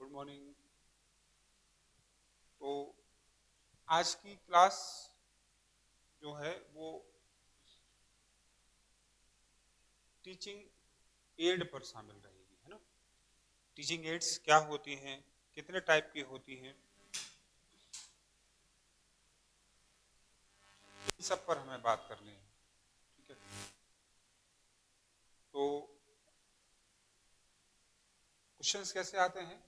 Good morning. तो आज की क्लास जो है वो टीचिंग एड पर शामिल रहेगी, है ना। टीचिंग एड्स क्या होती हैं, कितने टाइप की होती हैं, इन सब पर हमें बात करनी है। ठीक है, तो क्वेश्चंस कैसे आते हैं।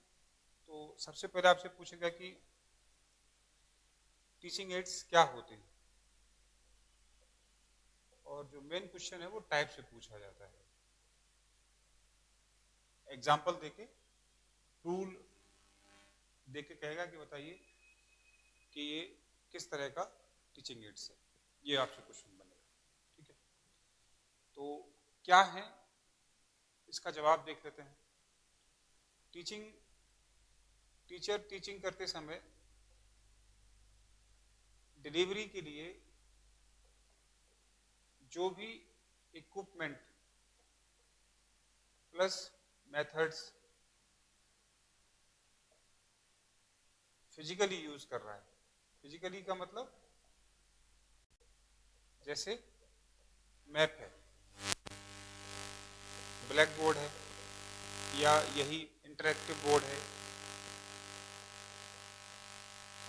तो सबसे पहले आपसे पूछेगा कि टीचिंग एड्स क्या होते हैं, और जो मेन क्वेश्चन है वो टाइप से पूछा जाता है। एग्जाम्पल देके, टूल देके कहेगा कि बताइए कि ये किस तरह का टीचिंग एड्स है, ये आपसे क्वेश्चन बनेगा। ठीक है, तो क्या है इसका जवाब देख लेते हैं। टीचर टीचिंग करते समय डिलीवरी के लिए जो भी equipment plus methods physically use कर रहा है। फिजिकली का मतलब जैसे मैप है, ब्लैक बोर्ड है, या यही इंटरेक्टिव बोर्ड है,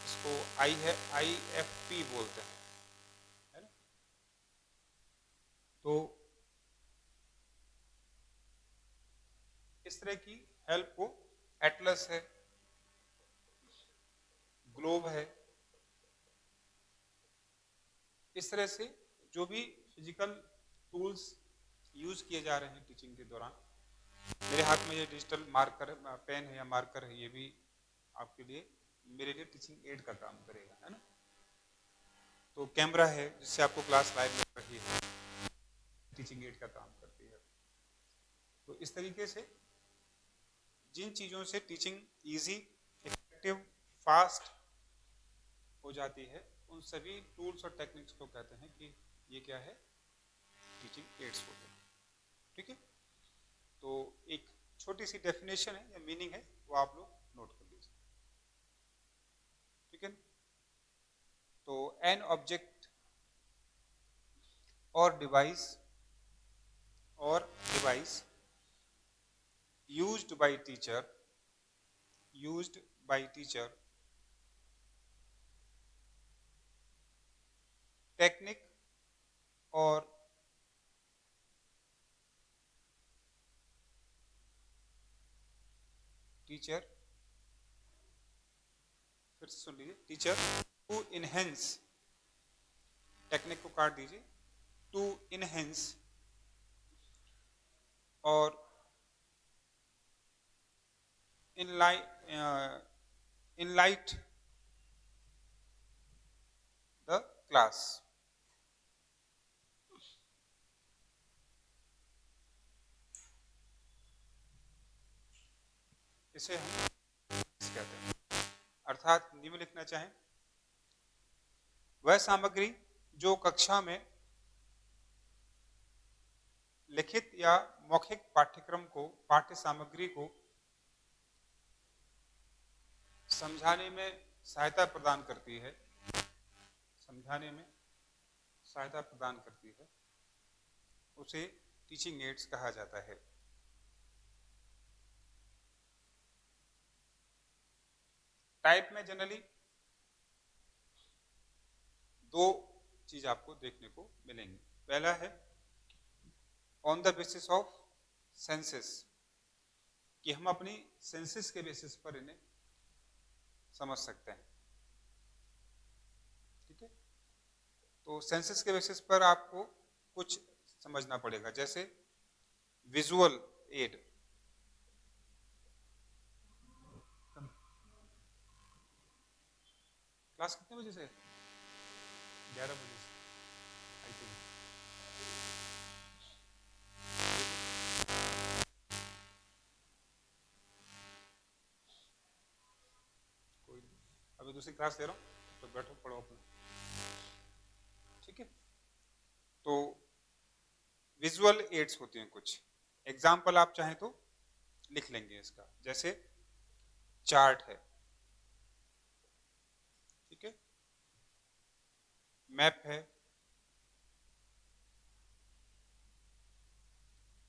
इसको IFP बोलते हैं, है ना। तो इस तरह की हेल्प को एटलस है, ग्लोब है, इस तरह से जो भी फिजिकल टूल्स यूज किए जा रहे हैं टीचिंग के दौरान। मेरे हाथ में ये डिजिटल मार्कर पेन है या मार्कर है, ये भी आपके लिए मेरे लिए टीचिंग एड का काम करेगा, है ना। तो कैमरा है जिससे आपको क्लास लाइव मिल रही है, टीचिंग एड का काम करती है। तो इस तरीके से जिन चीज़ों से टीचिंग इजी, इफेक्टिव, फास्ट हो जाती है, उन सभी टूल्स और टेक्निक्स को कहते हैं कि ये क्या है, टीचिंग एड्स होते हैं। ठीक है, तो एक छोटी सी डेफिनेशन है या मीनिंग है, वो आप लोग नोट कर लीजिए। ठीक है, तो एन ऑब्जेक्ट और device used by teacher technique और टीचर, फिर से सुन लीजिए, टीचर टू इनहेंस, टेक्निक को काट दीजिए, टू इनहेंस और इनलाइट द क्लास। इसे हम कहते हैं, अर्थात हिंदी में लिखना चाहें, वह सामग्री जो कक्षा में लिखित या मौखिक पाठ्यक्रम को, पाठ्य सामग्री को समझाने में सहायता प्रदान करती है, समझाने में सहायता प्रदान करती है, उसे टीचिंग एड्स कहा जाता है। टाइप में जनरली दो चीज आपको देखने को मिलेंगी। पहला है on the basis of senses, कि हम अपनी सेंसेस के बेसिस पर इन्हें समझ सकते हैं। ठीक है, तो सेंसेस के बेसिस पर आपको कुछ समझना पड़ेगा, जैसे विजुअल एड। क्लास कितने बजे से? 11 बजे से आई थिंक। कोई अभी दूसरी क्लास ले रहा हूँ, तो बैठो पढ़ो अपना। ठीक है, तो विजुअल एड्स होती हैं कुछ। एग्जाम्पल आप चाहें तो लिख लेंगे इसका, जैसे चार्ट है, ठीक है, मैप है,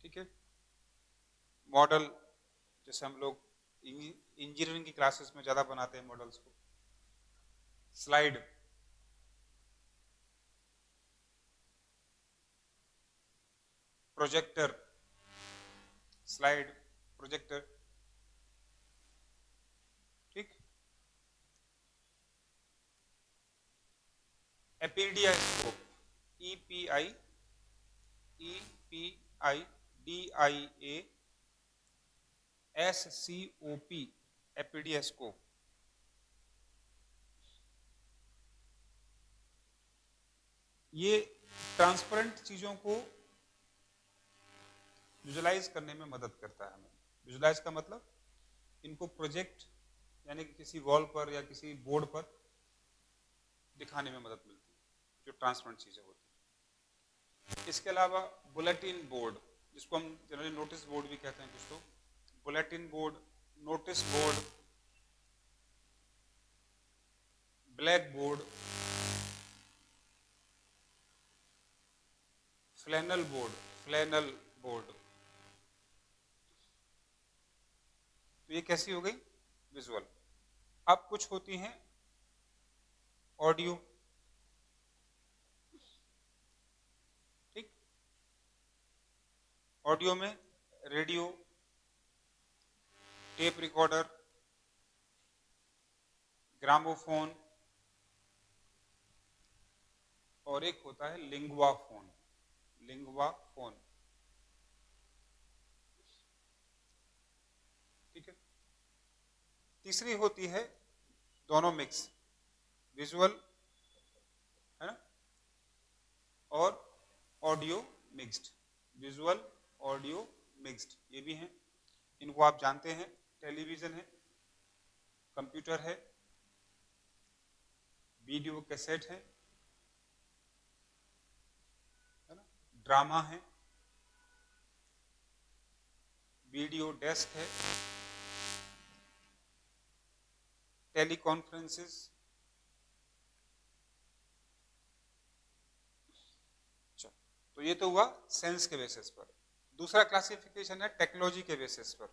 ठीक है, मॉडल, जैसे हम लोग इंजीनियरिंग की क्लासेस में ज्यादा बनाते हैं मॉडल्स को, स्लाइड, प्रोजेक्टर, स्लाइड, प्रोजेक्टर, ठीक, एपीडियास्कोप, EPIDIASCOP, एपीडियास्कोप, ये ट्रांसपेरेंट चीजों को विजुलाइज करने में मदद करता है हमें। विजुलाइज का मतलब इनको प्रोजेक्ट यानी कि किसी वॉल पर या किसी बोर्ड पर दिखाने में मदद मिलती है, जो ट्रांसपेरेंट चीजें होती हैं। इसके अलावा बुलेटिन बोर्ड, जिसको हम जनरली नोटिस बोर्ड भी कहते हैं कुछ तो, bulletin board, notice board, black board, flannel board, flannel board, तो ये कैसी हो गई? विजुअल। अब कुछ होती हैं ऑडियो, ठीक, ऑडियो में रेडियो, टेप रिकॉर्डर, ग्रामोफोन, और एक होता है लिंगुआ फोन, लिंगुआ फोन, ठीक है। तीसरी होती है दोनों मिक्स, विजुअल है ना, और audio mixed, visual audio mixed, ये भी हैं, इनको आप जानते हैं, टेलीविजन है, कंप्यूटर है, वीडियो कैसेट है ना, ड्रामा है, वीडियो डेस्क है, टेलीकॉन्फ्रेंसेस, तो ये तो हुआ सेंस के बेसिस पर। दूसरा क्लासिफिकेशन है टेक्नोलॉजी के बेसिस पर।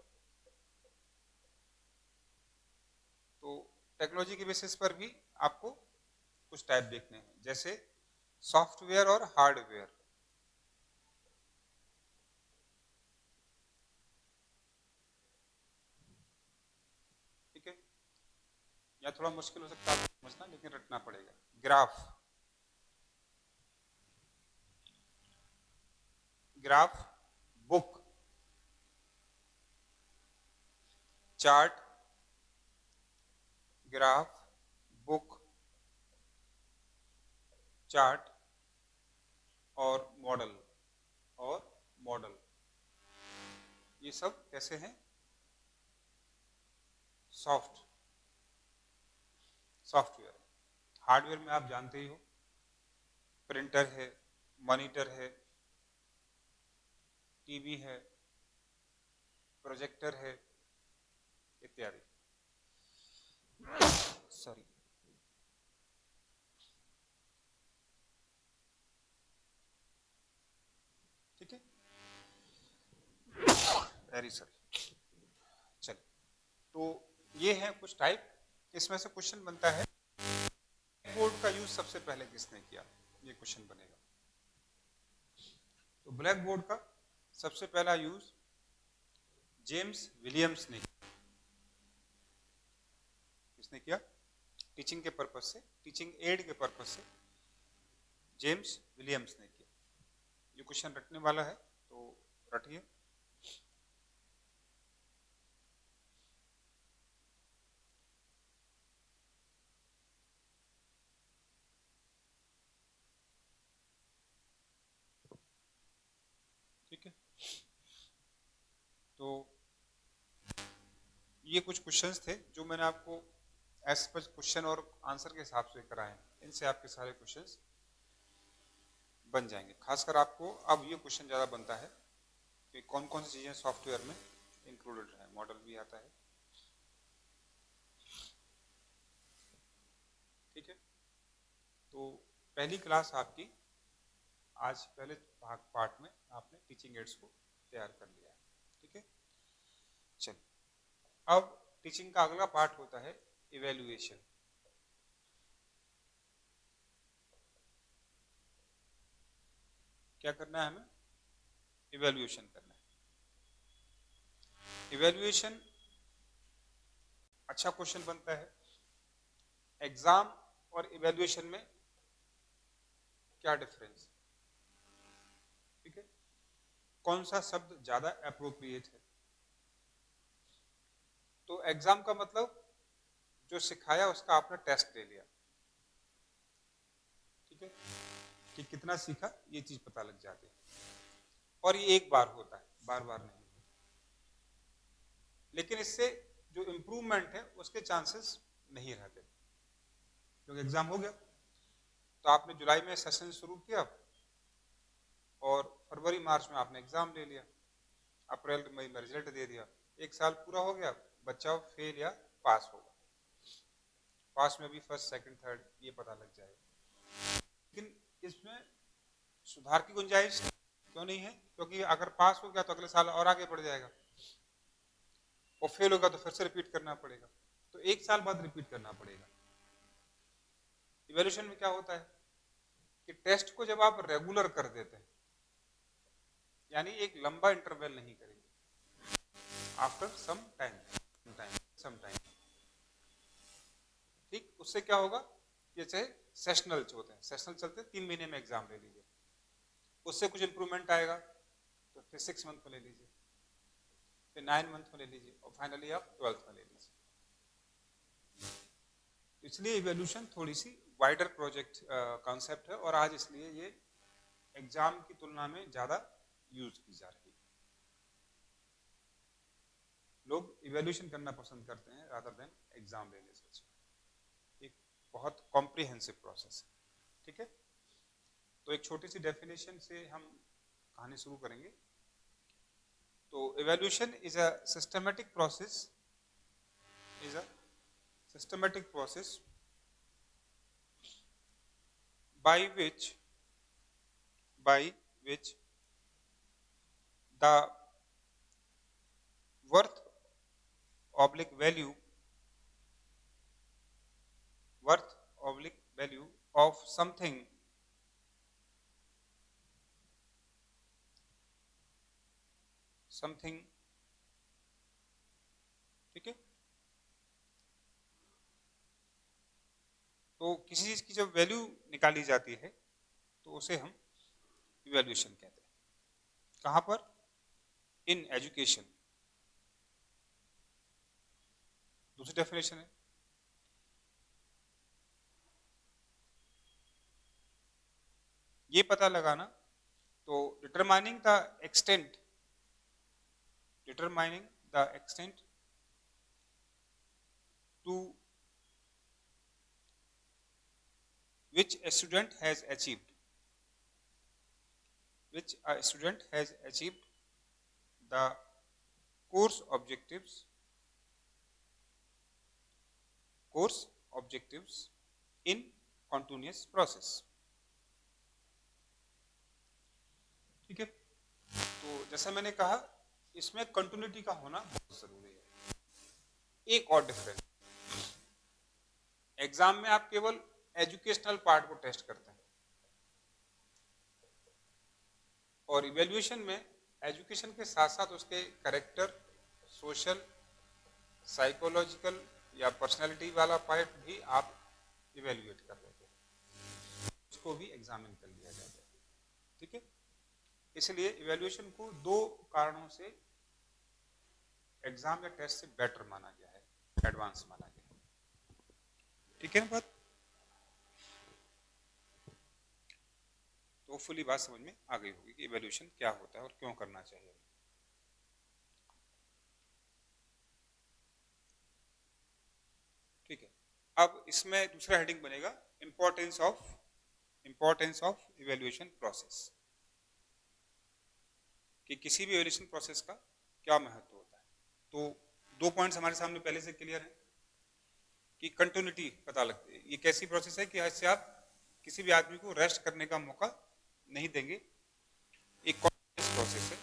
तो टेक्नोलॉजी के बेसिस पर भी आपको कुछ टाइप देखने हैं, जैसे सॉफ्टवेयर और हार्डवेयर, ठीक है, या थोड़ा मुश्किल हो सकता है आपको समझना, लेकिन रटना पड़ेगा। Graph, graph, book, chart, graph, book, chart, और मॉडल, और मॉडल, ये सब कैसे हैं? सॉफ्टवेयर। हार्डवेयर में आप जानते ही हो, प्रिंटर है, मॉनिटर है, टीवी है, प्रोजेक्टर है, इत्यादि। सॉरी, ठीक है, वेरी सॉरी। चलिए, तो ये है कुछ टाइप। इसमें से क्वेश्चन बनता है बोर्ड का यूज सबसे पहले किसने किया, ये क्वेश्चन बनेगा। तो ब्लैक बोर्ड का सबसे पहला यूज जेम्स विलियम्स ने किया। किसने किया? टीचिंग के पर्पज से, टीचिंग एड के पर्पज से जेम्स विलियम्स ने किया। ये क्वेश्चन रटने वाला है, तो रटिए। ठीक है, तो ये कुछ क्वेश्चंस थे जो मैंने आपको एज पर क्वेश्चन और आंसर के हिसाब से कराए हैं। इनसे आपके सारे क्वेश्चंस बन जाएंगे। खासकर आपको अब ये क्वेश्चन ज़्यादा बनता है कि कौन कौन सी चीज़ें सॉफ्टवेयर में इंक्लूडेड है। मॉडल भी आता है, ठीक है, तो पहली क्लास आपकी आज पहले पार्ट में आपने टीचिंग एड्स को तैयार कर लिया है। ठीक है, चलिए अब टीचिंग का अगला पार्ट होता है इवैल्यूएशन। क्या करना है हमें? इवैल्यूएशन करना है। इवैल्यूएशन अच्छा क्वेश्चन बनता है। एग्जाम और इवैल्यूएशन में क्या डिफरेंस है? ठीक है, कौन सा शब्द ज्यादा एप्रोप्रिएट है? तो एग्जाम का मतलब जो सिखाया उसका आपने टेस्ट ले लिया, ठीक है, कि कितना सीखा ये चीज पता लग जाती है, और ये एक बार होता है, बार बार नहीं होता। लेकिन इससे जो इम्प्रूवमेंट है उसके चांसेस नहीं रहते, क्योंकि एग्जाम हो गया। तो आपने जुलाई में सेशन शुरू किया और फरवरी मार्च में आपने एग्जाम ले लिया, अप्रैल मई में रिजल्ट दे दिया, एक साल पूरा हो गया, बच्चा फेल या पास होगा। पास में भी फर्स्ट सेकंड थर्ड ये पता लग जाएगा। लेकिन इसमें सुधार की गुंजाइश क्यों नहीं है? क्योंकि अगर पास हो गया तो अगले साल और आगे बढ़ जाएगा, और फेल होगा तो फिर से रिपीट करना पड़ेगा, तो एक साल बाद रिपीट करना पड़ेगा। इवैल्यूएशन में क्या होता है कि टेस्ट को जब आप रेगुलर कर देते हैं, यानी एक लंबा इंटरवल नहीं करेंगे, आफ्टर सम टाइम, ठीक, उससे क्या होगा, ये चाहे सेशनल होते हैं, सेशनल चलते हैं 3 महीने में एग्जाम ले लीजिए, उससे कुछ इंप्रूवमेंट आएगा तो फिर 6 मंथ में ले लीजिए, फिर 9 मंथ में ले लीजिए, और फाइनली आप 12th में ले लीजिए। इसलिए इवैल्यूएशन थोड़ी सी वाइडर प्रोजेक्ट कॉन्सेप्ट है, और आज इसलिए ये एग्जाम की तुलना में ज्यादा यूज की जा रही है। लोग इवैल्यूएशन करना पसंद करते हैं रादर देन एग्जाम लेने से। एक बहुत कॉम्प्रिहेंसिव प्रोसेस है, ठीक है। तो एक छोटी सी डेफिनेशन से हम कहानी शुरू करेंगे। तो evaluation is a systematic process by which the worth oblique value of something ठीक है। तो किसी चीज की जब वैल्यू निकाली जाती है तो उसे हम इवैल्यूएशन कहते हैं। कहां पर? In education. दूसरी डेफिनेशन है, ये पता लगाना, तो determining the extent to which a student has achieved the course objectives in continuous process, ठीक है। तो जैसा मैंने कहा, इसमें कंटिन्यूटी का होना बहुत जरूरी है। एक और डिफरेंस, एग्जाम में आप केवल एजुकेशनल पार्ट को टेस्ट करते हैं, और इवैल्यूएशन में एजुकेशन के साथ साथ उसके कैरेक्टर, सोशल, साइकोलॉजिकल या पर्सनालिटी वाला पार्ट भी आप इवैल्यूएट कर लेते हैं, उसको भी एग्जामिन कर लिया जाता है, ठीक है। इसलिए इवैल्यूएशन को दो कारणों से एग्जाम या टेस्ट से बेटर माना गया है, एडवांस माना गया है, ठीक है ना बात? तो होपफुली बात समझ में आ गई होगी कि इवैल्यूएशन क्या होता है और क्यों करना चाहिए। ठीक है, अब इसमें दूसरा हेडिंग बनेगा इंपॉर्टेंस ऑफ इवैल्यूएशन प्रोसेस, कि किसी भी इवैल्यूएशन प्रोसेस का क्या महत्व होता है। तो 2 पॉइंट्स हमारे सामने पहले से क्लियर है। कि कंटिन्यूटी पता लगती है। ये कैसी प्रोसेस है कि इससे आप किसी भी आदमी को रेस्ट करने का मौका नहीं देंगे, एक कॉन्टिन्यूस प्रोसेस है।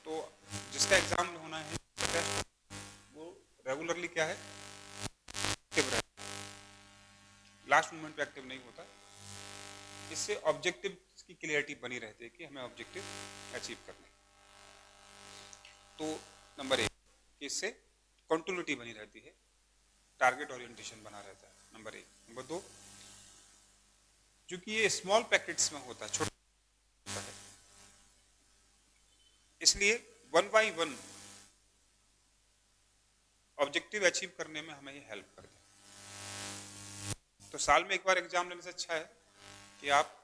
तो जिसका एग्जाम होना है वो रेगुलरली क्या है, एक्टिव रहता है, लास्ट मोमेंट पे एक्टिव नहीं होता। इससे ऑब्जेक्टिव की क्लियरिटी बनी रहती है कि हमें ऑब्जेक्टिव अचीव करना है। तो नंबर 1 कि इससे कंटिन्यूटी बनी रहती है, टारगेट ओरिएंटेशन बना रहता है, नंबर 1। नंबर 2, क्योंकि ये स्मॉल पैकेट्स में होता है, छोटा होता है, इसलिए 1 बाय 1 ऑब्जेक्टिव अचीव करने में हमें ये हेल्प करता है। तो साल में एक बार एग्जाम लेने से अच्छा है कि आप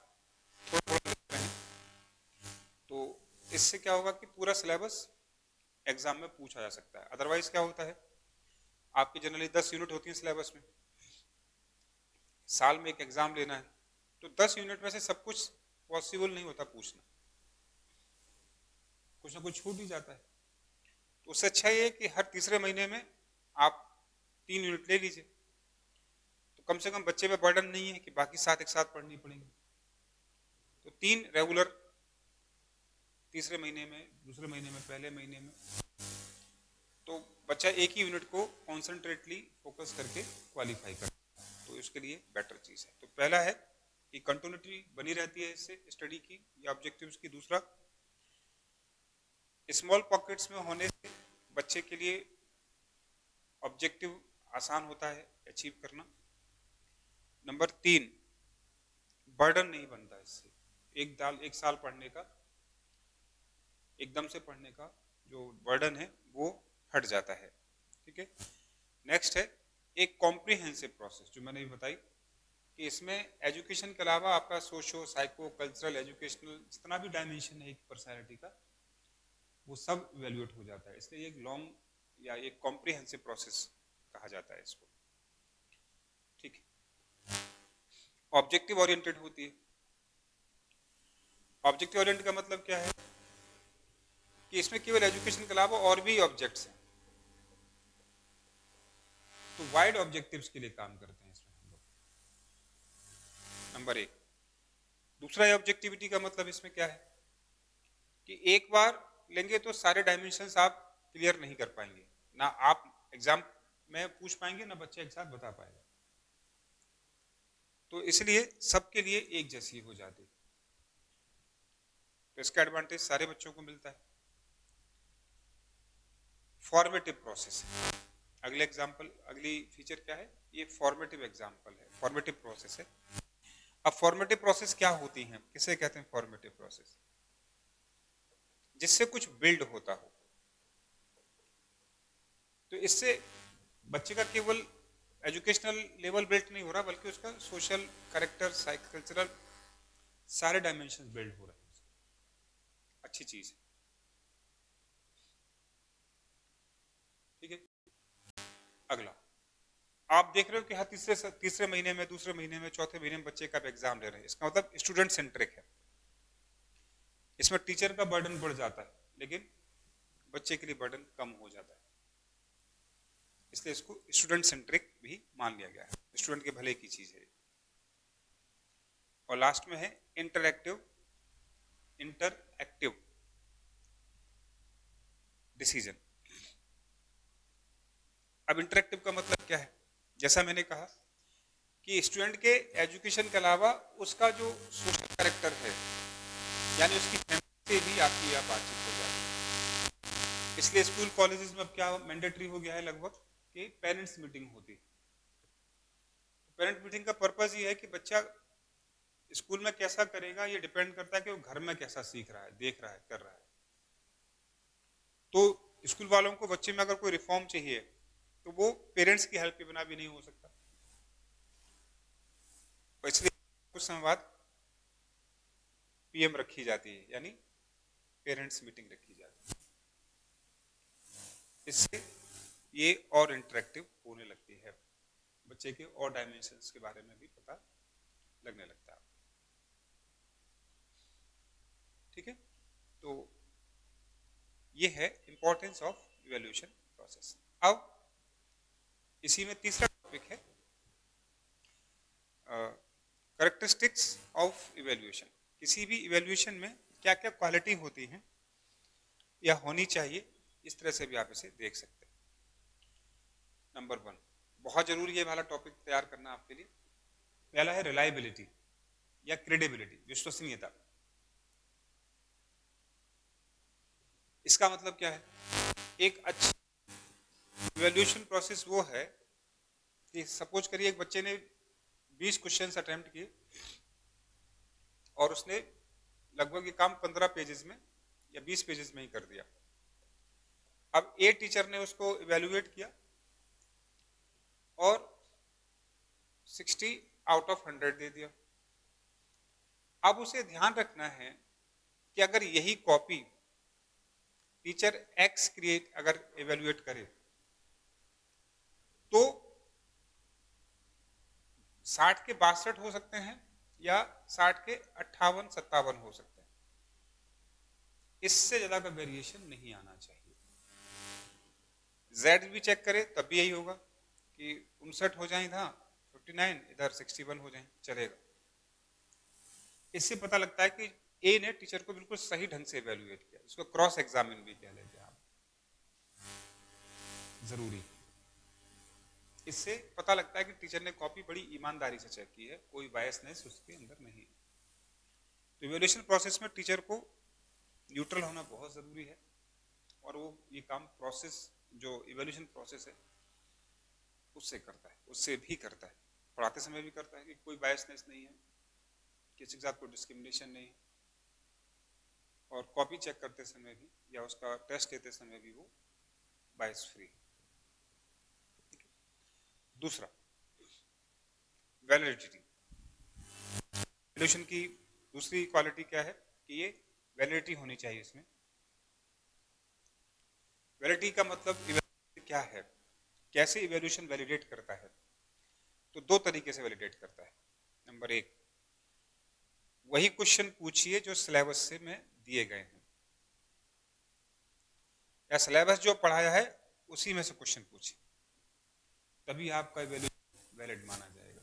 थोड़ा थोड़ा लेते रहें। तो इससे क्या होगा कि पूरा सिलेबस एग्जाम में पूछा जा सकता है। अदरवाइज क्या होता है, आपकी जनरली 10 यूनिट होती है सिलेबस में, साल में एक एग्जाम लेना है, तो 10 यूनिट में से सब कुछ पॉसिबल नहीं होता पूछना, कुछ ना कुछ छूट ही जाता है। तो उससे अच्छा ये है कि हर तीसरे महीने में आप 3 यूनिट ले लीजिए, तो कम से कम बच्चे पे बर्डन नहीं है कि बाकी 7 एक साथ पढ़नी पड़ेंगी। तो 3 रेगुलर तीसरे महीने में, दूसरे महीने में, पहले महीने में, तो बच्चा एक ही यूनिट को कॉन्सेंट्रेटली फोकस करके क्वालिफाई कर, तो इसके लिए बेटर चीज है। तो पहला है कि कंटिन्यूटी बनी रहती है इससे स्टडी की या ऑब्जेक्टिव्स की। दूसरा, स्मॉल पॉकेट्स में होने से बच्चे के लिए ऑब्जेक्टिव आसान होता है अचीव करना। नंबर 3, बर्डन नहीं बनता इससे, एक साल पढ़ने का, एकदम से पढ़ने का जो बर्डन है वो हट जाता है। ठीक है। नेक्स्ट है एक कॉम्प्रिहेंसिव प्रोसेस, जो मैंने भी बताई कि इसमें एजुकेशन के अलावा आपका सोशो साइको कल्चरल एजुकेशनल जितना भी डायमेंशन है एक पर्सनैलिटी का, वो सब इवेल्युएट हो जाता है। इसलिए एक लॉन्ग या एक कॉम्प्रिहेंसिव प्रोसेस कहा जाता है इसको। ठीक है। ऑब्जेक्टिव ओरिएंटेड होती है। ऑब्जेक्टिव ओरिएंटेड का मतलब क्या है कि इसमें केवल एजुकेशन के अलावा और भी ऑब्जेक्ट्स हैं, तो वाइड ऑब्जेक्टिव्स के लिए काम करते हैं इसमें हम लोग, नंबर 1। दूसरा ऑब्जेक्टिविटी का मतलब इसमें क्या है कि एक बार लेंगे तो सारे डायमेंशंस आप क्लियर नहीं कर पाएंगे, ना आप एग्जाम में पूछ पाएंगे ना बच्चा एक साथ बता पाएगा, तो इसलिए सबके लिए एक जैसी हो जाती है। तो इसका एडवांटेज सारे बच्चों को मिलता है। फॉर्मेटिव प्रोसेस है अगले एग्जाम्पल, अगली फीचर क्या है, ये फॉर्मेटिव एग्जाम्पल है, फॉर्मेटिव प्रोसेस है। अब फॉर्मेटिव प्रोसेस क्या होती हैं, किसे कहते हैं फॉर्मेटिव प्रोसेस, जिससे कुछ बिल्ड होता हो। तो इससे बच्चे का केवल एजुकेशनल लेवल बिल्ड नहीं हो रहा, बल्कि उसका सोशल, कैरेक्टर, साइकोकल्चरल सारे डायमेंशन बिल्ड हो रहे हैं। अच्छी चीज है। ठीक है। अगला, आप देख रहे हो कि हर तीसरे महीने में, दूसरे महीने में, चौथे महीने में बच्चे का एग्जाम ले रहे हैं। इसका मतलब स्टूडेंट सेंट्रिक है। इसमें टीचर का बर्डन बढ़ जाता है, लेकिन बच्चे के लिए बर्डन कम हो जाता है। इसलिए इसको स्टूडेंट सेंट्रिक भी मान लिया गया है, स्टूडेंट के भले की चीज है। और लास्ट में है इंटरएक्टिव डिसीजन। अब इंटरएक्टिव का मतलब क्या है, जैसा मैंने कहा कि स्टूडेंट के एजुकेशन के अलावा उसका जो सोशल कैरेक्टर है, यानी उसकी फैमिली से भी आपकी यह बातचीत हो जाती है। इसलिए स्कूल कॉलेजेस में अब क्या मैंडेटरी हो गया है लगभग कि पेरेंट्स मीटिंग होती है। पेरेंट मीटिंग का पर्पज ये है कि बच्चा स्कूल में कैसा करेगा ये डिपेंड करता है कि वो घर में कैसा सीख रहा है, देख रहा है, कर रहा है। तो स्कूल वालों को बच्चे में अगर कोई रिफॉर्म चाहिए तो वो पेरेंट्स की हेल्प के बिना भी नहीं हो सकता। तो इसलिए कुछ समय बाद पीएम रखी जाती है, यानी पेरेंट्स मीटिंग रखी जाती है। इससे ये और इंटरेक्टिव होने लगती है, बच्चे के और डायमेंशंस के बारे में भी पता लगने लगता है। ठीक है। तो ये है इंपॉर्टेंस ऑफ इवैल्यूएशन प्रोसेस। अब इसी में तीसरा टॉपिक है कैरेक्टरिस्टिक्स ऑफ इवेल्युएशन। किसी भी इवेल्युएशन में क्या क्या क्वालिटी होती हैं या होनी चाहिए, इस तरह से भी आप इसे देख सकते हैं। नंबर 1, बहुत जरूरी है वाला टॉपिक तैयार करना आपके लिए। पहला है रिलायबिलिटी या क्रेडिबिलिटी, विश्वसनीयता। इसका मतलब क्या है? एक अच्छी इवैल्यूएशन प्रोसेस वो है कि सपोज करिए एक बच्चे ने 20 क्वेश्चंस अटेम्प्ट किए और उसने लगभग ये काम 15 पेजेस में या 20 पेजेस में ही कर दिया। अब ए टीचर ने उसको इवैल्यूएट किया और 60 आउट ऑफ 100 दे दिया। अब उसे ध्यान रखना है कि अगर यही कॉपी टीचर एक्स क्रिएट अगर इवैल्यूएट करे तो 60 के 62 हो सकते हैं या 60 के 58-57 हो सकते हैं। इससे ज्यादा का वेरिएशन नहीं आना चाहिए। जेड भी चेक करे तब भी यही होगा कि 59 हो जाए था 59, इधर 61 हो जाए, चलेगा। इससे पता लगता है कि ए ने टीचर को बिल्कुल सही ढंग से इवैल्यूएट किया। इसको क्रॉस एग्जामिन भी कह लेते हैं आप, जरूरी। इससे पता लगता है कि टीचर ने कॉपी बड़ी ईमानदारी से चेक की है, कोई बायसनेस उसके अंदर नहीं। तो इवैल्यूएशन प्रोसेस में टीचर को न्यूट्रल होना बहुत जरूरी है और वो ये काम प्रोसेस जो इवैल्यूएशन प्रोसेस है उससे करता है, उससे भी करता है, पढ़ाते समय भी करता है कि कोई बायसनेस नहीं है, किसी के साथ कोई डिस्क्रिमिनेशन नहीं है, और कॉपी चेक करते समय भी या उसका टेस्ट लेते समय भी वो बायस फ्री है। दूसरा, वैलिडिटी। इवैल्यूएशन की दूसरी क्वालिटी क्या है कि ये वैलिडिटी होनी चाहिए इसमें। वैलिडिटी का मतलब क्या है, कैसे इवैल्यूएशन वैलिडेट करता है? तो दो तरीके से वैलिडेट करता है। नंबर 1, वही क्वेश्चन पूछिए जो सिलेबस से में दिए गए हैं, या सिलेबस जो पढ़ाया है उसी में से क्वेश्चन पूछिए, तभी आपका इवैल्यूएशन वैलिड माना जाएगा।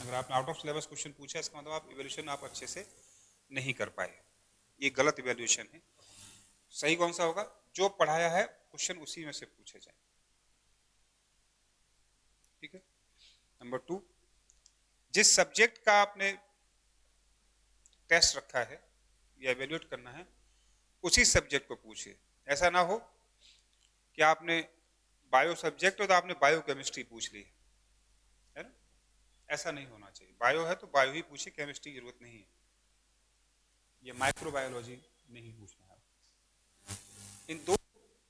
अगर आपने आउट ऑफ सिलेबस क्वेश्चन पूछा, इसका मतलब आप इवैल्यूएशन आप अच्छे से नहीं कर पाए, ये गलत इवैल्यूएशन है। सही कौन सा होगा? जो पढ़ाया है क्वेश्चन उसी में से पूछे जाए। ठीक है। नंबर 2, जिस सब्जेक्ट का आपने टेस्ट रखा है या इवैल्यूएट करना है उसी सब्जेक्ट को पूछिए। ऐसा ना हो कि आपने बायो सब्जेक्ट हो तो आपने बायो केमिस्ट्री पूछ ली है ना, ऐसा नहीं होना चाहिए। बायो है तो बायो ही पूछिए, केमिस्ट्री की जरूरत नहीं है, ये माइक्रोबायोलॉजी नहीं पूछना है। इन दो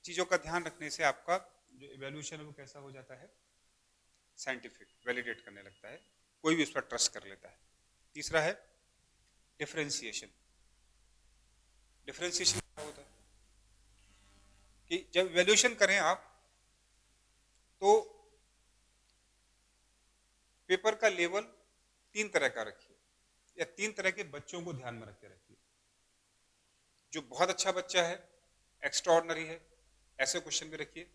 चीजों का ध्यान रखने से आपका जो इवैल्यूएशन है वो कैसा हो जाता है? साइंटिफिक, वैलिडेट करने लगता है, कोई भी उस पर ट्रस्ट कर लेता है। तीसरा है डिफरेंशिएशन। डिफरेंशिएशन क्या होता है कि जब इवैल्यूएशन करें आप तो पेपर का लेवल 3 तरह का रखिए या 3 तरह के बच्चों को ध्यान में रख के रखिए। जो बहुत अच्छा बच्चा है, एक्स्ट्राऑर्डिनरी है, ऐसे क्वेश्चन भी रखिए।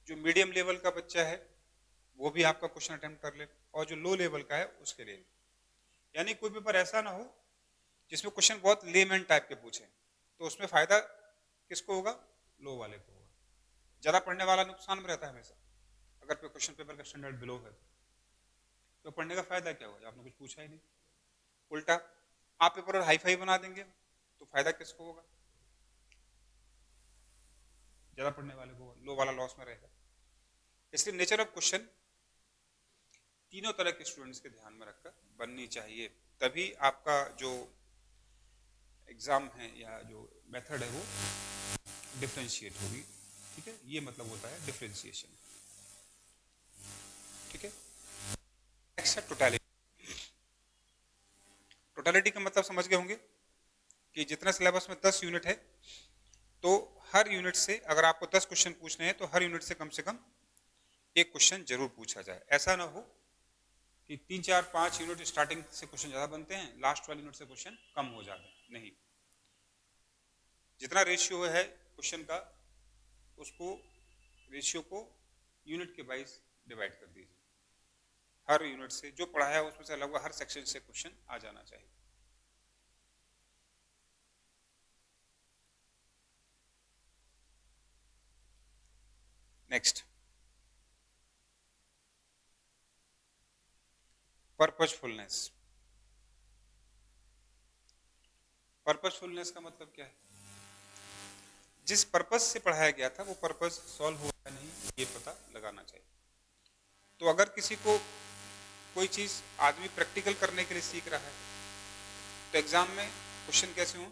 जो मीडियम लेवल का बच्चा है वो भी आपका क्वेश्चन अटेम्प्ट कर ले, और जो लो लेवल का है उसके लिए। यानी कोई पेपर ऐसा ना हो जिसमें क्वेश्चन बहुत लेमैन टाइप के पूछे, तो उसमें फायदा किसको होगा? लो वाले को होगा। ज्यादा पढ़ने वाला नुकसान में रहता है हमेशा। अगर क्वेश्चन पेपर का स्टैंडर्ड बिलो है तो पढ़ने का फायदा क्या होगा? आपने कुछ पूछा ही नहीं। उल्टा आप पेपर और हाई फाई बना देंगे तो फायदा किसको होगा? ज्यादा पढ़ने वाले को, लो वाला लॉस में रहेगा। इसलिए नेचर ऑफ क्वेश्चन तीनों तरह के स्टूडेंट्स के ध्यान में रखकर बननी चाहिए, तभी आपका जो एग्जाम है या जो मेथड है वो डिफरेंशिएट होगी। ठीक है, ये मतलब होता है डिफरेंशिएशन। ठीक है। नेक्स्ट है टोटलिटी। टोटलिटी का मतलब समझ गए होंगे कि जितना सिलेबस में 10 यूनिट है तो हर यूनिट से अगर आपको 10 क्वेश्चन पूछने हैं तो हर यूनिट से कम एक क्वेश्चन जरूर पूछा जाए। ऐसा ना हो कि 3, 4, 5 यूनिट स्टार्टिंग से क्वेश्चन ज्यादा बनते हैं, लास्ट वाले यूनिट से क्वेश्चन कम हो जाते हैं। नहीं, जितना रेशियो है क्वेश्चन का उसको रेशियो को यूनिट के वाइज डिवाइड कर दीजिए। हर यूनिट से जो पढ़ाया है उसमें से लगभग हर सेक्शन से क्वेश्चन आ जाना चाहिए। नेक्स्ट, पर्पजफुलनेस। पर्पजफुलनेस का मतलब क्या है? जिस पर्पज से पढ़ाया गया था वो पर्पज सॉल्व हुआ है नहीं, ये पता लगाना चाहिए। तो अगर किसी को कोई चीज आदमी प्रैक्टिकल करने के लिए सीख रहा है तो एग्जाम में क्वेश्चन कैसे हों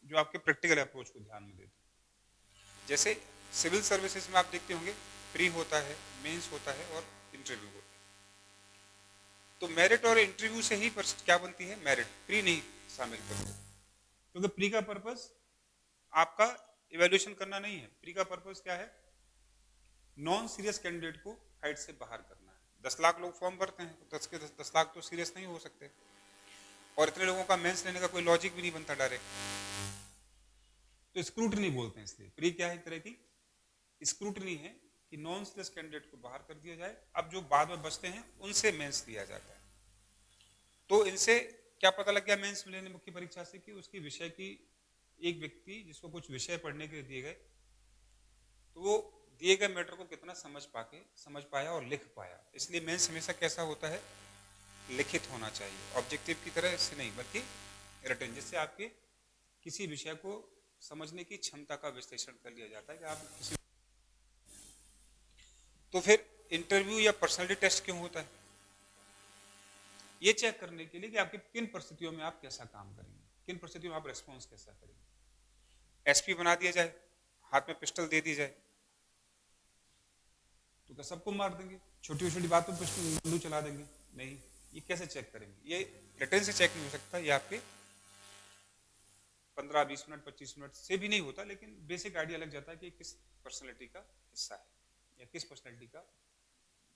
जो आपके प्रैक्टिकल अप्रोच को ध्यान में देते हैं। जैसे सिविल सर्विसेज में आप देखते होंगे प्री होता है, मेंस होता है और इंटरव्यू होता है। तो मेरिट और इंटरव्यू से ही क्या बनती है? मेरिट। प्री नहीं शामिल करते, क्योंकि प्री का पर्पज आपका इवैल्यूएशन करना नहीं है। प्री का पर्पज क्या है? नॉन सीरियस कैंडिडेट को हाइट से बाहर करना है। 10 लाख लोग फॉर्म भरते हैं तो 10 के 10 लाख तो सीरियस नहीं हो सकते, और इतने लोगों का मेंस लेने का कोई लॉजिक भी नहीं बनता डायरेक्ट। तो स्क्रूटनी बोलते हैं इसलिए। प्री क्या है? एक तरह की स्क्रूटनी है कि नॉन सीरियस कैंडिडेट को बाहर कर दिया जाए, अब जो बाद में बचते हैं उनसे मेंस दिया जाता है। तो इनसे क्या पता लग गया मेंस में लेने मुख्य परीक्षा से कि उसकी विषय की, एक व्यक्ति जिसको कुछ विषय पढ़ने के लिए दिए गए तो वो दिए गए मैटर को कितना समझ पाया और लिख पाया। इसलिए मेंस हमेशा कैसा होता है? लिखित होना चाहिए, ऑब्जेक्टिव की तरह से नहीं बल्कि रिटन, जिससे आपके किसी विषय को समझने की क्षमता का विश्लेषण कर लिया जाता है कि आप किसी। तो फिर इंटरव्यू या पर्सनालिटी टेस्ट क्यों होता है? ये चेक करने के लिए कि आपकी किन परिस्थितियों में आप कैसा काम करेंगे, किन परिस्थितियों में आप रेस्पॉन्स कैसा करेंगे। एसपी बना दिया जाए, हाथ में पिस्टल दे दी जाए तो क्या सबको मार देंगे? छोटी छोटी बातों पर बंदूक चला देंगे? नहीं। ये कैसे चेक करेंगे? ये रिटन से चेक नहीं हो सकता, ये आपके 15, 20 मिनट, 25 मिनट से भी नहीं होता, लेकिन बेसिक आइडिया लग जाता है कि किस पर्सनैलिटी का हिस्सा है या किस पर्सनैलिटी का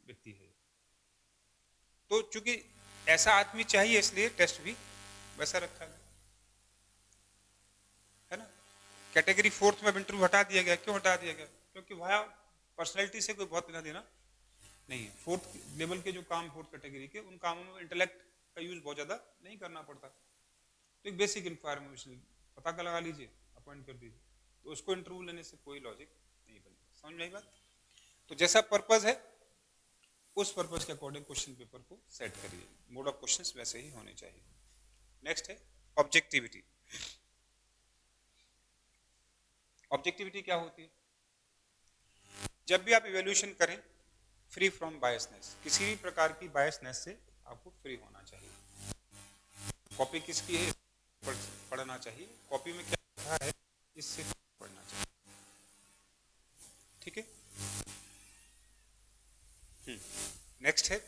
व्यक्ति है। तो चूंकि ऐसा आदमी चाहिए इसलिए टेस्ट भी वैसा रखा है ना। कैटेगरी 4 में इंटरव्यू हटा दिया गया। क्यों हटा दिया गया? क्योंकि वहां पर्सनैलिटी से कोई बहुत लेना देना नहीं है। 4th लेवल के जो काम 4th कैटेगरी के, उन कामों में इंटेलेक्ट का यूज बहुत ज्यादा नहीं करना पड़ता। तो एक बेसिक इन्फॉर्मेशन पता लगा लीजिए, अपॉइंट कर दीजिए, तो उसको इंटरव्यू लेने से कोई लॉजिक नहीं बनेगा। समझ में आई बात? तो जैसा पर्पज है उस पर्पज के अकॉर्डिंग क्वेश्चन पेपर को सेट करिए। मोड ऑफ क्वेश्चंस वैसे ही होने चाहिए। नेक्स्ट है ऑब्जेक्टिविटी। ऑब्जेक्टिविटी क्या होती है? जब भी आप इवैल्यूएशन करें, फ्री फ्रॉम बायसनेस, किसी भी प्रकार की बायसनेस से आपको फ्री होना चाहिए। कॉपी किसकी है पढ़ना चाहिए, कॉपी में क्या लिखा है इससे पढ़ना चाहिए। ठीक है। नेक्स्ट है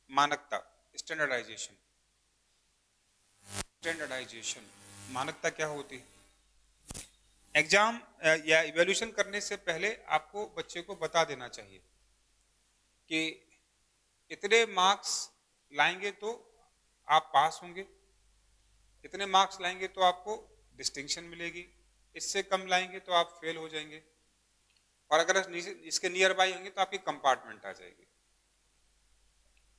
मानकता, स्टैंडर्डाइजेशन। स्टैंडर्डाइजेशन, मानकता क्या होती है? एग्जाम या इवैल्यूएशन करने से पहले आपको बच्चे को बता देना चाहिए कि इतने मार्क्स लाएंगे तो आप पास होंगे, इतने मार्क्स लाएंगे तो आपको डिस्टिंक्शन मिलेगी, इससे कम लाएंगे तो आप फेल हो जाएंगे, और अगर इसके नियर बाई होंगे तो आपकी कंपार्टमेंट आ जाएगी।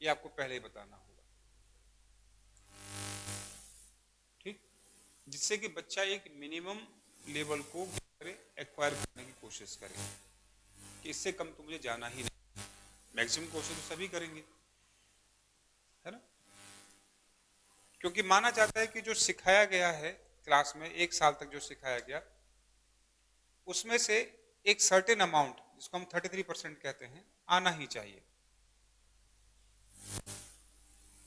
ये आपको पहले ही बताना होगा, ठीक, जिससे कि बच्चा एक मिनिमम लेवल को एक्वायर करने की कोशिश करे कि इससे कम तो मुझे जाना ही नहीं। मैक्सिमम कोशिश तो सभी करेंगे, है ना, क्योंकि माना जाता है कि जो सिखाया गया है क्लास में 1 साल तक जो सिखाया गया, उसमें से एक सर्टेन अमाउंट, जिसको हम 33% कहते हैं, आना ही चाहिए,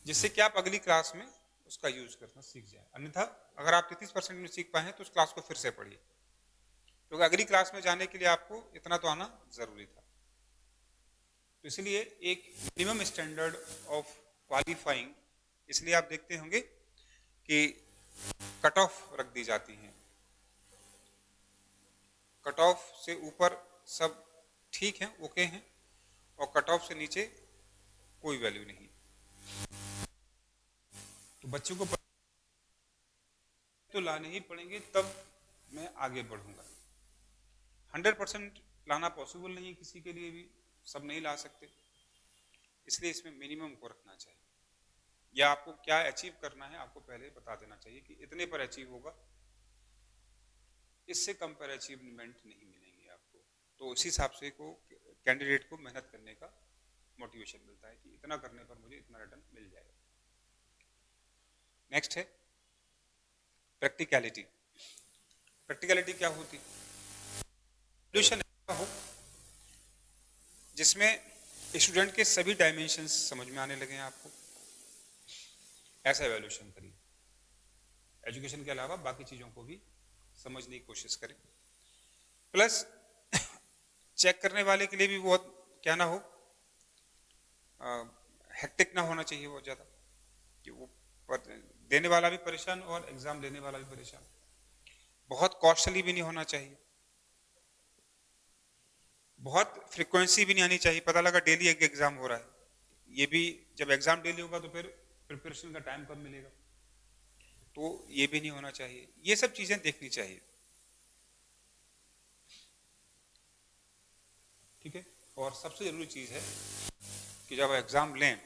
जिससे कि आप अगली क्लास में उसका यूज करना सीख जाए। अन्यथा अगर आप 33% में सीख पाए तो उस क्लास को फिर से पढ़िए, क्योंकि अगली क्लास में जाने के लिए आपको इतना तो आना जरूरी था। तो इसलिए एक मिनिमम स्टैंडर्ड ऑफ क्वालिफाइंग, इसलिए आप देखते होंगे कि कट ऑफ रख दी जाती है, कट ऑफ से ऊपर सब ठीक है, ओके हैं, और कट ऑफ से नीचे कोई वैल्यू नहीं। तो बच्चों को तो लाने ही पड़ेंगे, तब मैं आगे बढ़ूंगा। 100% लाना पॉसिबल नहीं है किसी के लिए भी, सब नहीं ला सकते, इसलिए इसमें मिनिमम को रखना चाहिए, या आपको क्या अचीव करना है आपको पहले बता देना चाहिए कि इतने पर अचीव होगा, इससे कम पर अचीवमेंट नहीं मिलेंगे आपको। तो उसी हिसाब से को कैंडिडेट को मेहनत करने का मोटिवेशन मिलता है कि इतना करने पर मुझे इतना रिटर्न मिल जाएगा। नेक्स्ट है प्रैक्टिकलिटी। प्रैक्टिकलिटी क्या होती? सॉल्यूशन ऐसा हो जिसमें स्टूडेंट के सभी डायमेंशंस समझ में आने लगे आपको, ऐसा एवेल्यूशन करिए। एजुकेशन के अलावा बाकी चीजों को भी समझने की कोशिश करें। प्लस चेक करने वाले के लिए भी बहुत क्या ना हो, हेक्टिक ना होना चाहिए बहुत ज्यादा, कि वो देने वाला भी परेशान और एग्जाम लेने वाला भी परेशान। बहुत कॉस्टली भी नहीं होना चाहिए, बहुत फ्रीक्वेंसी भी नहीं आनी चाहिए, पता लगा डेली एक एग्जाम हो रहा है, ये भी जब एग्जाम डेली होगा तो फिर प्रिपरेशन का टाइम कब मिलेगा, तो ये भी नहीं होना चाहिए। ये सब चीजें देखनी चाहिए, ठीक है। और सबसे जरूरी चीज है कि जब एग्जाम लें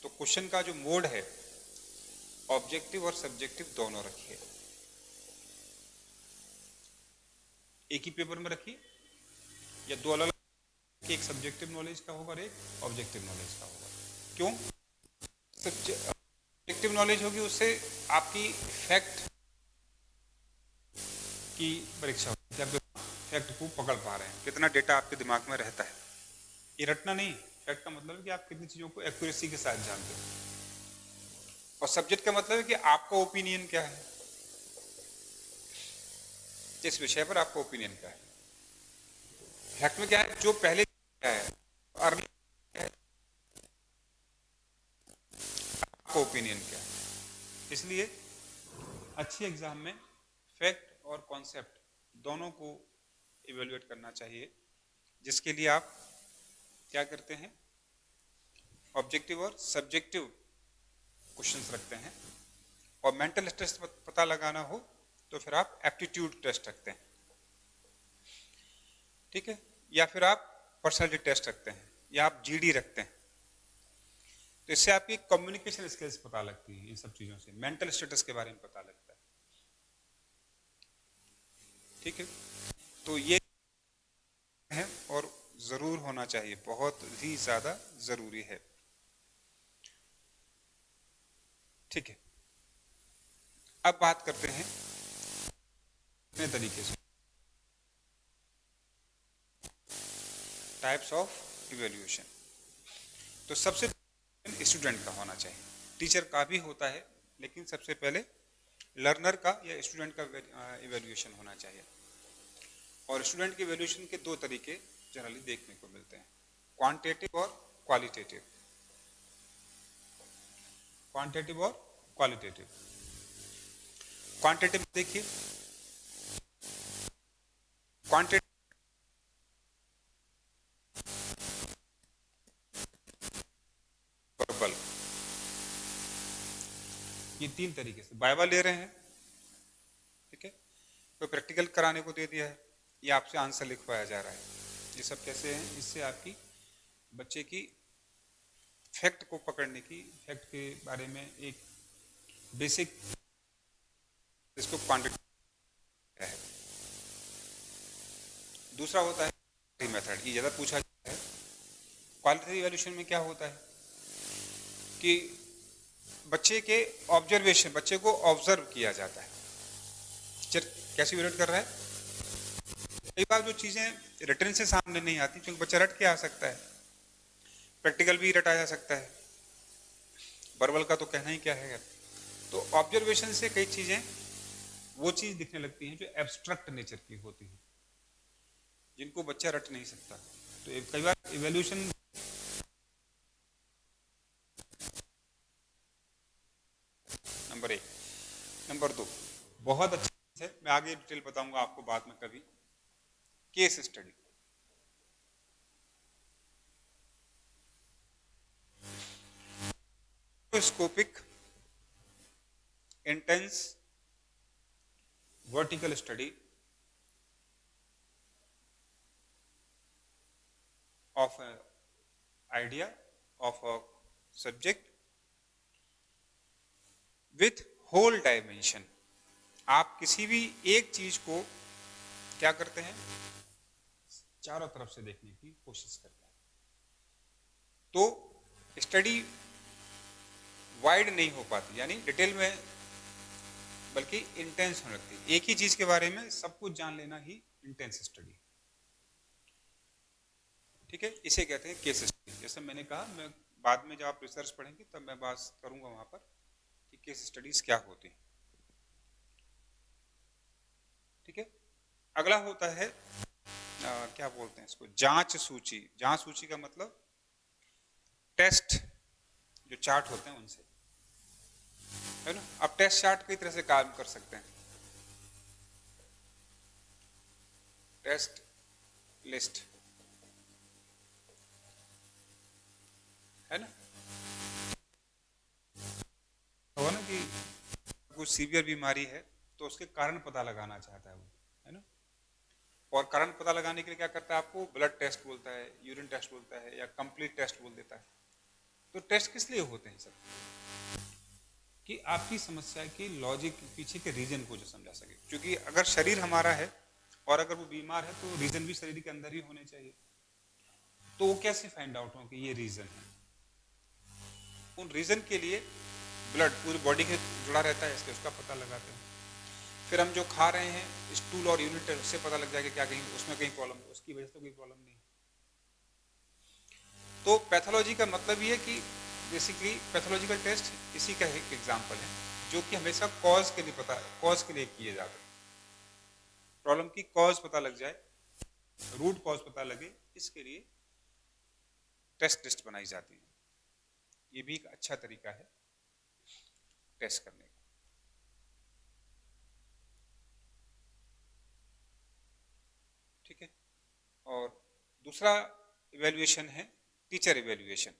तो क्वेश्चन का जो मोड है ऑब्जेक्टिव और सब्जेक्टिव दोनों रखिए, एक ही पेपर में रखिए या दो अलग, एक सब्जेक्टिव नॉलेज का होगा और एक ऑब्जेक्टिव नॉलेज का होगा। क्यों? ऑब्जेक्टिव नॉलेज होगी उससे आपकी फैक्ट की परीक्षा होगी, आप फैक्ट को पकड़ पा रहे हैं, कितना डेटा आपके दिमाग में रहता है। ये रटना नहीं, फैक्ट का मतलब है कि आप कितनी चीजों को एक्यूरेसी के साथ जानते हो। और सब्जेक्ट का मतलब है कि आपका ओपिनियन क्या है, इस विषय पर आपका ओपिनियन क्या है। फैक्ट में क्या है, जो पहले क्या है, अर्ली है, आपका ओपिनियन क्या है। इसलिए अच्छी एग्जाम में फैक्ट और कॉन्सेप्ट दोनों को इवेल्युएट करना चाहिए, जिसके लिए आप क्या करते हैं, ऑब्जेक्टिव और सब्जेक्टिव क्वेश्चंस रखते हैं। और मेंटल स्ट्रेस पता लगाना हो तो फिर आप एप्टीट्यूड टेस्ट रखते हैं, ठीक है, या फिर आप पर्सनालिटी टेस्ट रखते हैं, या आप जीडी रखते हैं। तो इससे आपकी कम्युनिकेशन स्किल्स पता लगती है, इन सब चीजों से मेंटल स्टेटस के बारे में पता लगता है, ठीक है। तो ये है और जरूर होना चाहिए, बहुत ही ज्यादा जरूरी है, ठीक है। अब बात करते हैं अपने तरीके से टाइप्स ऑफ इवैल्यूएशन। तो सबसे स्टूडेंट का होना चाहिए, टीचर का भी होता है, लेकिन सबसे पहले लर्नर का या स्टूडेंट का इवैल्यूएशन होना चाहिए। और स्टूडेंट के इवैल्यूएशन के दो तरीके जनरली देखने को मिलते हैं, क्वांटिटेटिव और क्वालिटेटिव। क्वांटिटेटिव और क्वालिटेटिव। क्वांटिटेटिव देखिए, क्वांटिटेटिव वर्बल, ये तीन तरीके से वाइवा ले रहे हैं, ठीक है, कोई प्रैक्टिकल कराने को दे दिया है, ये आपसे आंसर लिखवाया जा रहा है। ये सब कैसे हैं, इससे आपकी बच्चे की फैक्ट को पकड़ने की, फैक्ट के बारे में एक बेसिक, इसको क्वांटिटी है। दूसरा होता है मेथड, ये ज्यादा पूछा जाता है। क्वालिटेटिव इवैल्यूएशन में क्या होता है कि बच्चे के ऑब्जर्वेशन, बच्चे को ऑब्जर्व किया जाता है, टीचर कैसे इवैल्यूएट कर रहा है। कई बार जो चीजें रिटर्न से सामने नहीं आती, क्योंकि बच्चा रट के आ सकता है, प्रैक्टिकल भी रटाया जा सकता है, वर्बल का तो कहना ही क्या है। तो ऑब्जर्वेशन से कई चीजें वो चीज दिखने लगती हैं जो एब्स्ट्रैक्ट नेचर की होती है, जिनको बच्चा रट नहीं सकता। तो कई बार इवैल्यूएशन नंबर एक। नंबर दो, बहुत अच्छी चीज है, मैं आगे डिटेल बताऊंगा आपको बाद में कभी, case study. Scopic intense vertical study of idea of a subject with whole dimension. आप किसी भी एक चीज को क्या करते हैं, चारों तरफ से देखने की कोशिश करते हैं, तो स्टडी वाइड नहीं हो पाती, यानी डिटेल में, बल्कि इंटेंस होने लगती है। एक ही चीज के बारे में सब कुछ जान लेना ही इंटेंस स्टडी, ठीक है। इसे कहते हैं केस स्टडी। जैसे मैंने कहा, मैं बाद में जब आप रिसर्च पढ़ेंगे तब मैं बात करूंगा वहां पर कि केस स्टडीज क्या होती हैं, ठीक है। अगला होता है क्या बोलते हैं इसको, जांच सूची। जांच सूची का मतलब टेस्ट जो चार्ट होते हैं उनसे, है ना। अब टेस्ट चार्ट कई तरह से काम कर सकते हैं। टेस्ट लिस्ट, है ना। हो ना कि कुछ सीवियर बीमारी है तो उसके कारण पता लगाना चाहता है वो, है ना। और कारण पता लगाने के लिए क्या करता है, आपको ब्लड टेस्ट बोलता है, यूरिन टेस्ट बोलता है, या कंप्लीट टेस्ट बोल देता है। तो टेस्ट किस लिए होते हैं सब, कि आपकी समस्या की लॉजिक पीछे के रीजन को जो समझा सके। क्योंकि अगर शरीर हमारा है और अगर वो बीमार है तो रीजन भी शरीर के अंदर ही होने चाहिए। तो वो कैसे फाइंड आउट हो कि ये रीजन है, उन रीजन के लिए ब्लड पूरी बॉडी के जुड़ा रहता है, इसलिए उसका पता लगाते हैं। फिर हम जो खा रहे हैं स्टूल और यूरिन टेस्ट, उससे पता लग जाएगा क्या कहीं उसमें कहीं प्रॉब्लम है, उसकी वजह से कोई प्रॉब्लम नहीं। तो पैथोलॉजी का मतलब ये है कि बेसिकली पैथोलॉजिकल टेस्ट इसी का एक एग्जाम्पल है, जो कि हमेशा कॉज के लिए कॉज के लिए किए जाते हैं। प्रॉब्लम की कॉज पता लग जाए, रूट कॉज पता लगे, इसके लिए टेस्ट लिस्ट बनाई जाती है। ये भी एक अच्छा तरीका है टेस्ट करने का, ठीक है। और दूसरा इवैल्यूएशन है टीचर इवैल्यूएशन।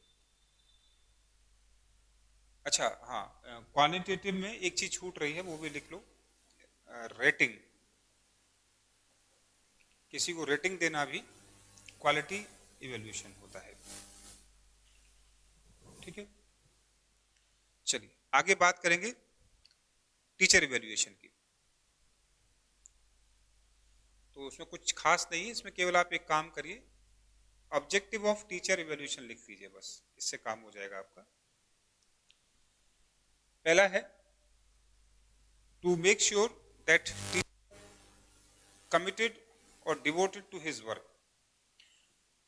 अच्छा हाँ, क्वालिटेटिव में एक चीज छूट रही है, वो भी लिख लो, रेटिंग। किसी को रेटिंग देना भी क्वालिटी इवैल्यूएशन होता है, ठीक है। चलिए आगे बात करेंगे टीचर इवैल्यूएशन की। तो उसमें कुछ खास नहीं है, इसमें केवल आप एक काम करिए, ऑब्जेक्टिव ऑफ टीचर इवैल्यूएशन लिख लीजिए, बस इससे काम हो जाएगा आपका। पहला है to make sure that committed और devoted to his work.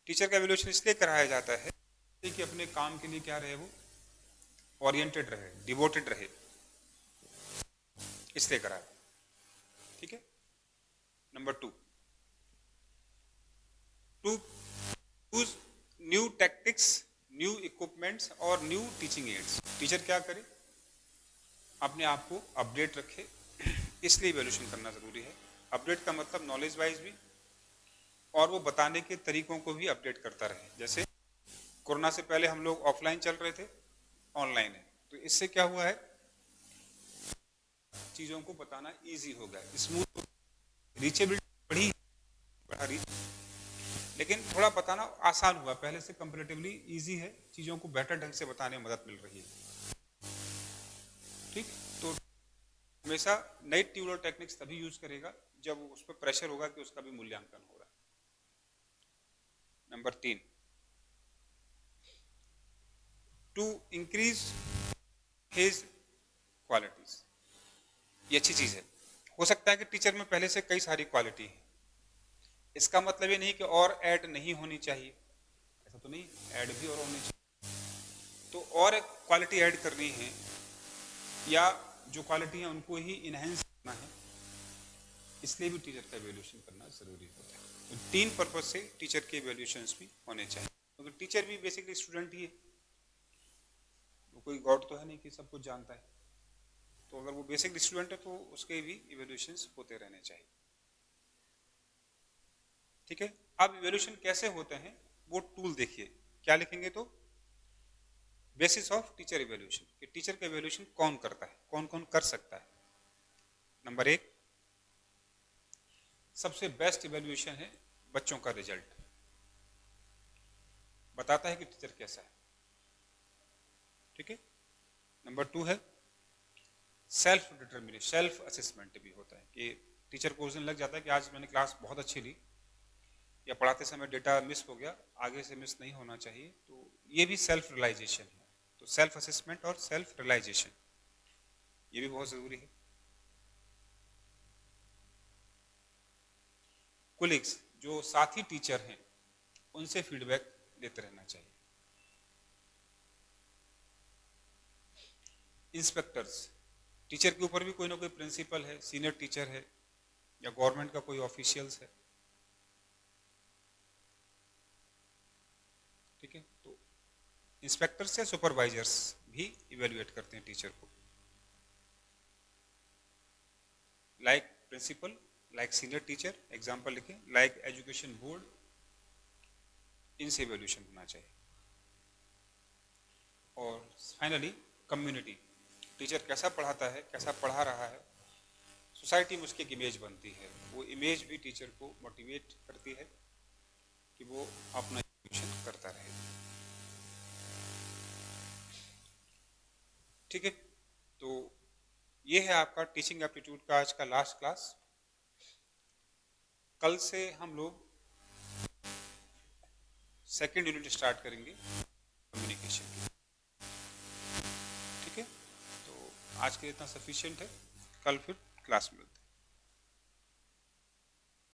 Teacher का इवैल्यूएशन इसलिए कराया जाता है कि अपने काम के लिए क्या रहे, वो ओरिएंटेड रहे, डिवोटेड रहे, इसलिए कराया, ठीक है। Number two use new tactics, new equipments और न्यू टीचिंग एड्स। टीचर क्या करे, अपने आप को अपडेट रखे, इसलिए इवैल्यूएशन करना जरूरी है। अपडेट का मतलब नॉलेज वाइज भी, और वो बताने के तरीकों को भी अपडेट करता रहे। जैसे कोरोना से पहले हम लोग ऑफलाइन चल रहे थे, ऑनलाइन है, तो इससे क्या हुआ है, चीजों को बताना इजी हो गया, स्मूथ, रीचेबिलिटी बढ़ा रीच, लेकिन थोड़ा बताना आसान हुआ, पहले से कंपैरेटिवली इजी है, चीजों को बेटर ढंग से बताने में मदद मिल रही है, ठीक। तो हमेशा नई टूल और टेक्निक्स तभी यूज करेगा जब उस पर प्रेशर होगा कि उसका भी मूल्यांकन हो रहा है। Number 3, to increase his qualities. ये अच्छी चीज है। हो सकता है कि टीचर में पहले से कई सारी क्वालिटी है, इसका मतलब ये नहीं कि और ऐड नहीं होनी चाहिए, ऐसा तो नहीं, ऐड भी और होनी चाहिए। तो और क्वालिटी ऐड करनी है, या जो क्वालिटी है उनको ही इनहेंस करना है, इसलिए भी टीचर का इवैल्यूएशन करना जरूरी होता है। तो 3 पर्पज से टीचर के इवैल्यूएशंस भी होने चाहिए, क्योंकि टीचर भी बेसिकली स्टूडेंट ही है, वो कोई गॉड तो है नहीं कि सब कुछ जानता है। तो अगर वो बेसिक स्टूडेंट है तो उसके भी इवैल्यूएशंस होते रहने चाहिए, ठीक है। अब इवैल्यूएशन कैसे होते हैं वो टूल देखिए, क्या लिखेंगे, तो बेसिस ऑफ टीचर इवैल्यूएशन, कि टीचर का इवैल्यूएशन कौन करता है, कौन कौन कर सकता है। नंबर 1, सबसे बेस्ट इवैल्यूएशन है बच्चों का रिजल्ट। बताता है कि टीचर कैसा है। ठीक है। नंबर 2 है सेल्फ डिटर्मिनेशन, सेल्फ असेसमेंट भी होता है कि टीचर को उस दिन लग जाता है कि आज मैंने क्लास बहुत अच्छी ली या पढ़ाते समय डेटा मिस हो गया, आगे से मिस नहीं होना चाहिए, तो ये भी सेल्फ रियलाइजेशन है। तो सेल्फ असेसमेंट और सेल्फ रियलाइजेशन ये भी बहुत जरूरी है। कोलिग्स जो साथी टीचर हैं उनसे फीडबैक लेते रहना चाहिए। इंस्पेक्टर्स, टीचर के ऊपर भी कोई ना कोई प्रिंसिपल है, सीनियर टीचर है या गवर्नमेंट का कोई ऑफिशियल्स है। ठीक है। तो इंस्पेक्टर्स या सुपरवाइजर्स भी इवेल्युएट करते हैं टीचर को, like principal, like senior teacher, example लिखें, लाइक एजुकेशन बोर्ड, इनसे इवेल्यूशन होना चाहिए। और फाइनली कम्युनिटी, टीचर कैसा पढ़ाता है, कैसा पढ़ा रहा है, सोसाइटी में उसकी एक इमेज बनती है, वो इमेज भी टीचर को मोटिवेट करती है कि वो अपना एजुकेशन करता रहे। ठीक है। तो ये है आपका टीचिंग एप्टीट्यूड का आज का लास्ट क्लास। कल से हम लोग सेकेंड यूनिट स्टार्ट करेंगे कम्युनिकेशन की। ठीक है। तो आज के लिए इतना सफिशिएंट है, कल फिर क्लास में मिलते हैं।